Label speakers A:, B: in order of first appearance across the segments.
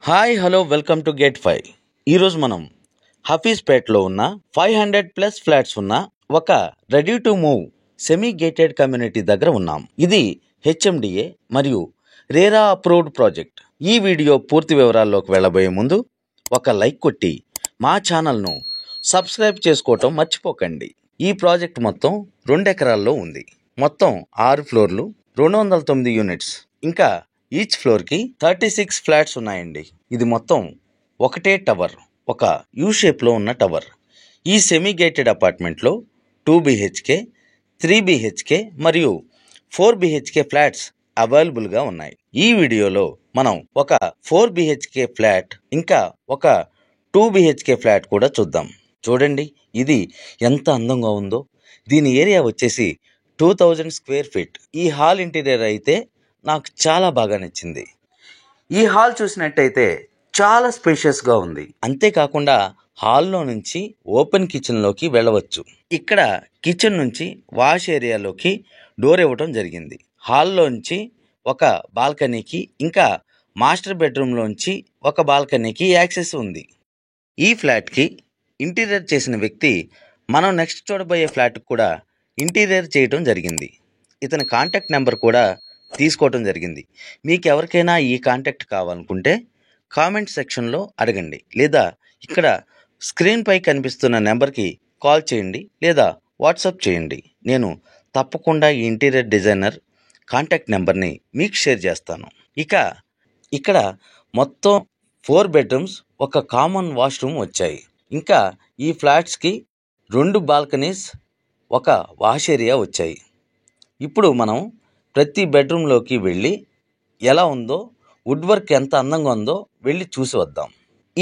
A: Hi hello welcome to get 5. ఈరోజు మనం హఫీజ్పేట్లో ఉన్న 500+ ఫ్లాట్స్ ఉన్న ఒక ready to move semi gated community దగ్గర ఉన్నాం. ఇది హెచ్ఎండిఏ మరియు రేరా అప్రూవ్డ్ ప్రాజెక్ట్. ఈ వీడియో పూర్తి వివరాల్లోకి వెళ్ళబోయే ముందు ఒక లైక్ కొట్టి మా ఛానల్ను సబ్స్క్రైబ్ చేసుకోవటం మర్చిపోకండి. ఈ ప్రాజెక్ట్ మొత్తం 2 ఎకరాల్లో ఉంది. మొత్తం 6 ఫ్లోర్లు, 209 యూనిట్స్, ఇంకా ఈచ్ ఫ్లోర్కి 36 ఫ్లాట్స్ ఉన్నాయండి. ఇది మొత్తం ఒకటే టవర్, ఒక యూ షేప్లో ఉన్న టవర్. ఈ సెమీ గేటెడ్ అపార్ట్మెంట్లో 2 BHK, 3 BHK మరియు 4 BHK ఫ్లాట్స్ అవైలబుల్గా ఉన్నాయి. ఈ వీడియోలో మనం ఒక 4 BHK ఫ్లాట్ ఇంకా ఒక 2 BHK ఫ్లాట్ కూడా చూద్దాం. చూడండి, ఇది ఎంత అందంగా ఉందో. దీని ఏరియా వచ్చేసి 2000 స్క్వేర్ ఫీట్. ఈ హాల్ ఇంటీరియర్ అయితే నాకు చాలా బాగా నచ్చింది. ఈ హాల్ చూసినట్టయితే చాలా స్పేషియస్గా ఉంది. అంతేకాకుండా హాల్లో నుంచి ఓపెన్ కిచెన్లోకి వెళ్ళవచ్చు. ఇక్కడ కిచెన్ నుంచి వాష్ ఏరియాలోకి డోర్ ఇవ్వటం జరిగింది. హాల్లోంచి ఒక బాల్కనీకి ఇంకా మాస్టర్ బెడ్రూమ్లోంచి ఒక బాల్కనీకి యాక్సెస్ ఉంది. ఈ ఫ్లాట్కి ఇంటీరియర్ చేసిన వ్యక్తి మనం నెక్స్ట్ చూడబోయే ఫ్లాట్కి కూడా ఇంటీరియర్ చేయటం జరిగింది. ఇతని కాంటాక్ట్ నెంబర్ కూడా తీసుకోవటం జరిగింది. మీకు ఎవరికైనా ఈ కాంటాక్ట్ కావాలనుకుంటే కామెంట్ సెక్షన్లో అడగండి, లేదా ఇక్కడ స్క్రీన్పై కనిపిస్తున్న నెంబర్కి కాల్ చేయండి లేదా వాట్సాప్ చేయండి. నేను తప్పకుండా ఈ ఇంటీరియర్ డిజైనర్ కాంటాక్ట్ నెంబర్ని మీకు షేర్ చేస్తాను. ఇక్కడ మొత్తం 4 బెడ్రూమ్స్, ఒక కామన్ వాష్రూమ్ వచ్చాయి. ఇంకా ఈ ఫ్లాట్స్కి 2 బాల్కనీస్, ఒక వాష్ ఏరియా వచ్చాయి. ఇప్పుడు మనం ప్రతి బెడ్రూమ్లోకి వెళ్ళి ఎలా ఉందో, వుడ్ వర్క్ ఎంత అందంగా ఉందో వెళ్ళి చూసి వద్దాం.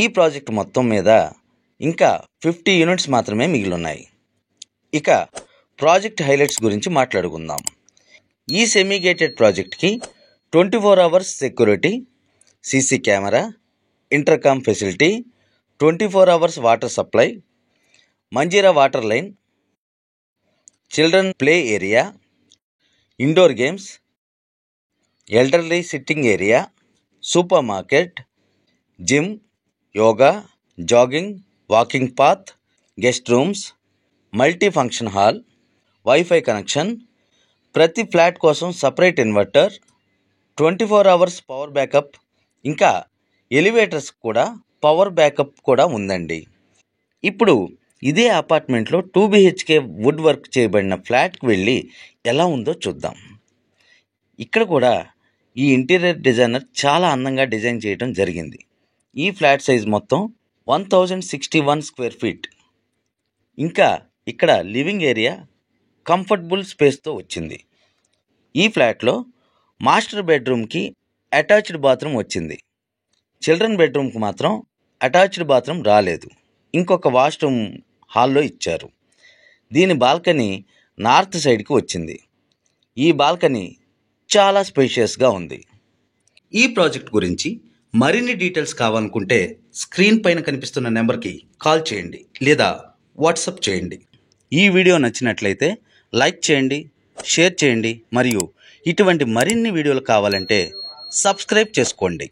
A: ఈ ప్రాజెక్ట్ మొత్తం మీద ఇంకా 50 యూనిట్స్ మాత్రమే మిగిలి ఉన్నాయి. ఇక ప్రాజెక్ట్ హైలైట్స్ గురించి మాట్లాడుకుందాం. ఈ సెమీ గేటెడ్ ప్రాజెక్ట్కి 24 hours security, CC camera, intercom facility, 24 hours water supply, Manjira water line, children play area, indoor games, elderly sitting area, super market, gym, yoga, jogging, walking path, guest rooms, multi function hall, wifi connection, ప్రతి flat కోసం separate inverter, 24 hours power backup, ఇంకా elevators కూడా power backup కూడా ఉందండి. ఇప్పుడు ఇదే అపార్ట్మెంట్లో 2 BHK wood work చేయబడిన ఫ్లాట్కి వెళ్ళి ఎలా ఉందో చూద్దాం. ఇక్కడ కూడా ఈ ఇంటీరియర్ డిజైనర్ చాలా అందంగా డిజైన్ చేయడం జరిగింది. ఈ ఫ్లాట్ సైజ్ మొత్తం 1061 స్క్వేర్ ఫీట్. ఇంకా ఇక్కడ లివింగ్ ఏరియా కంఫర్టబుల్ స్పేస్తో వచ్చింది. ఈ ఫ్లాట్లో మాస్టర్ బెడ్రూమ్కి అటాచ్డ్ బాత్రూమ్ వచ్చింది. చిల్డ్రన్ బెడ్రూమ్కి మాత్రం అటాచ్డ్ బాత్రూమ్ రాలేదు. ఇంకొక వాష్రూమ్ హాల్లో ఇచ్చారు. దీని బాల్కనీ నార్త్ సైడ్కి వచ్చింది. ఈ బాల్కనీ చాలా స్పేషియస్గా ఉంది. ఈ ప్రాజెక్ట్ గురించి మరిన్ని డీటెయిల్స్ కావాలనుకుంటే స్క్రీన్ పైన కనిపిస్తున్న నెంబర్కి కాల్ చేయండి లేదా వాట్సాప్ చేయండి. ఈ వీడియో నచ్చినట్లయితే లైక్ చేయండి, షేర్ చేయండి మరియు ఇటువంటి మరిన్ని వీడియోలు కావాలంటే సబ్స్క్రైబ్ చేసుకోండి.